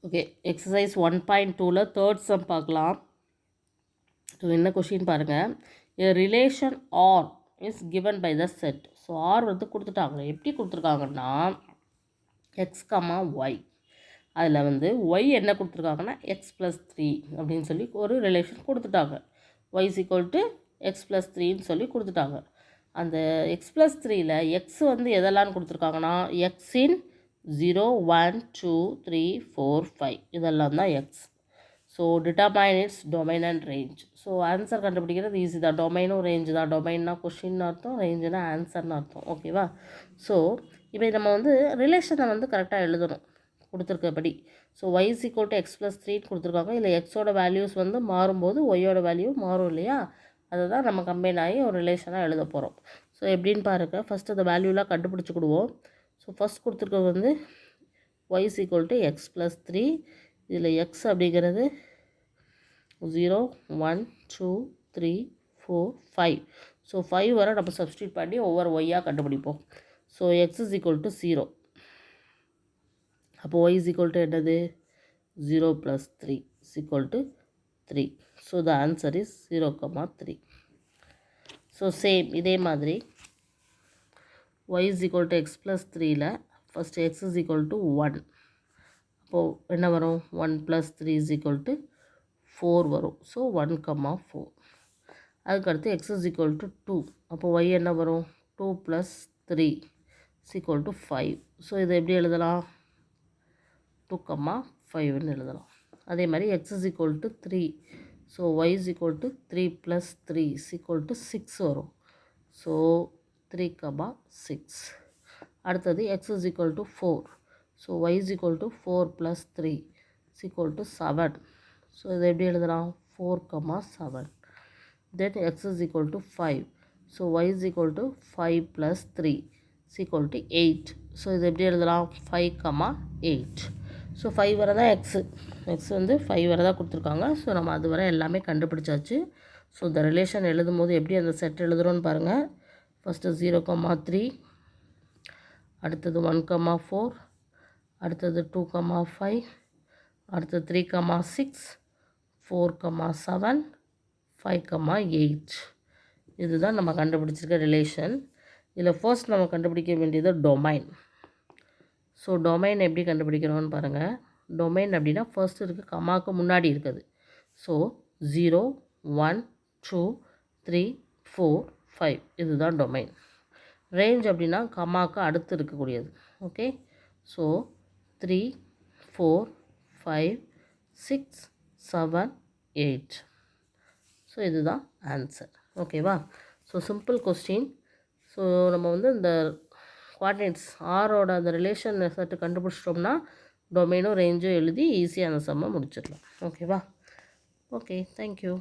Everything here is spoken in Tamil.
ஓகே, எக்ஸசைஸ் 1.2ல தேர்ட் சம் பார்க்கலாம். ஸோ என்ன கொஷின் பாருங்கள். A relation R is given by the set. So R வந்து கொடுத்துட்டாங்க. எப்படி கொடுத்துருக்காங்கன்னா எக்ஸ் கமா ஒய், அதில் வந்து ஒய் என்ன கொடுத்துருக்காங்கன்னா எக்ஸ் ப்ளஸ் 3 அப்படின்னு சொல்லி ஒரு ரிலேஷன் கொடுத்துட்டாங்க. Y is equal to x plus 3ன்னு சொல்லி கொடுத்துட்டாங்க. அந்த எக்ஸ் ப்ளஸ் 3ல் எக்ஸ் வந்து எதெல்லாம் கொடுத்துருக்காங்கன்னா எக்ஸின் 0 1 2 3 4 5 இதெல்லாம் தான் X. So determine it's domain and range. So answer கண்டுபிடிக்கிறது ஈஸி தான். டொமைனும் ரேஞ்சு தான். டொமைன்னா கொஷின்னு அர்த்தம், ரேஞ்சுனா ஆன்சர்னு அர்த்தம். ஓகேவா? ஸோ இப்போ நம்ம வந்து ரிலேஷனை வந்து கரெக்டாக எழுதணும் கொடுத்துருக்கபடி. So y is equal to x plus 3 கொடுத்துருக்காங்க. இல்லை எக்ஸோட வேல்யூஸ் வந்து மாறும்போது ஒய்யோட வேல்யூ மாறும் இல்லையா? அதை தான் நம்ம கம்பைன் ஆகி ஒரு ரிலேஷனாக எழுத போகிறோம். ஸோ எப்படின்னு பாருங்கள். ஃபஸ்ட்டு அந்த வேல்யூலாம் கண்டுபிடிச்சிக்கிடுவோம். ஸோ ஃபஸ்ட் கொடுத்துருக்கிறது வந்து y is equal to x plus 3. இதில் எக்ஸ் அப்படிங்கிறது 0 1 2 3 4 5. ஸோ 5 வரை நம்ம சப்ஸ்டியூட் பண்ணி ஒவ்வொரு ஒய்யாக கண்டுபிடிப்போம். So X is equal to 0. அப்போ ஒய் இஸ் ஈக்குவல் டு என்னது 0 plus 3 is equal to 3. So the answer is 0,3. So same இதே மாதிரி y is equal to x plus 3ல first x is equal to 1. அப்போது என்ன வரும் 1 plus 3 is equal to 4 வரும். ஸோ 1, 4. அதுக்கடுத்து x is equal to 2. அப்போது y என்ன வரும் 2 plus 3 is equal to 5. So இதை எப்படி எழுதலாம் 2, 5ன்னு எழுதலாம். அதே மாதிரி x is equal to 3. So y is equal to 3 plus 3 is equal to 6 வரும். ஸோ 3, 6. அடுத்தது x is equal to 4. So y is equal to 4 plus 3 is equal to 7. So இதை எப்படி எழுதலாம் 4, 7. Then x is equal to 5. So y is equal to 5 plus 3 is equal to 8. So இதை எப்படி எழுதலாம் 5, 8. ஸோ 5 வரை தான் எக்ஸ் வந்து 5 வரை தான் கொடுத்துருக்காங்க. ஸோ நம்ம அது வரை எல்லாமே கண்டுபிடிச்சாச்சு. ஸோ இந்த ரிலேஷன் எழுதும் போது எப்படி அந்த செட் எழுதுகிறோன்னு பாருங்கள். ஃபஸ்ட்டு 0, 3, அடுத்தது 1, 4, அடுத்தது 2, 5, அடுத்தது 3, 6, 4, 7, 5, 8. இதுதான் நம்ம கண்டுபிடிச்சிருக்க ரிலேஷன். இதில் ஃபர்ஸ்ட் நம்ம கண்டுபிடிக்க வேண்டியது டொமைன். ஸோ டொமைன் எப்படி கண்டுபிடிக்கிறோன்னு பாருங்கள். டொமைன் அப்படின்னா ஃபர்ஸ்ட் இருக்குது கமாவுக்கு முன்னாடி இருக்குது. ஸோ 0 1 2 3 4 5 இதுதான் டொமைன். ரேஞ்ச் அப்படின்னா கமாவுக்கு அடுத்து இருக்கக்கூடியது. ஓகே. ஸோ 3 4 5 6 7 8. ஸோ இதுதான் ஆன்சர். ஓகேவா? So simple question. ஸோ நம்ம வந்து இந்த குவாட்ரேட்ஸ் ஆரோட அந்த ரிலேஷன் சட்டு கண்டுபிடிச்சிட்டோம்னா டொமைனும் ரேஞ்சும் எழுதி ஈஸியாக அந்த சம்மை முடிச்சிடலாம். ஓகேவா? Okay, thank you.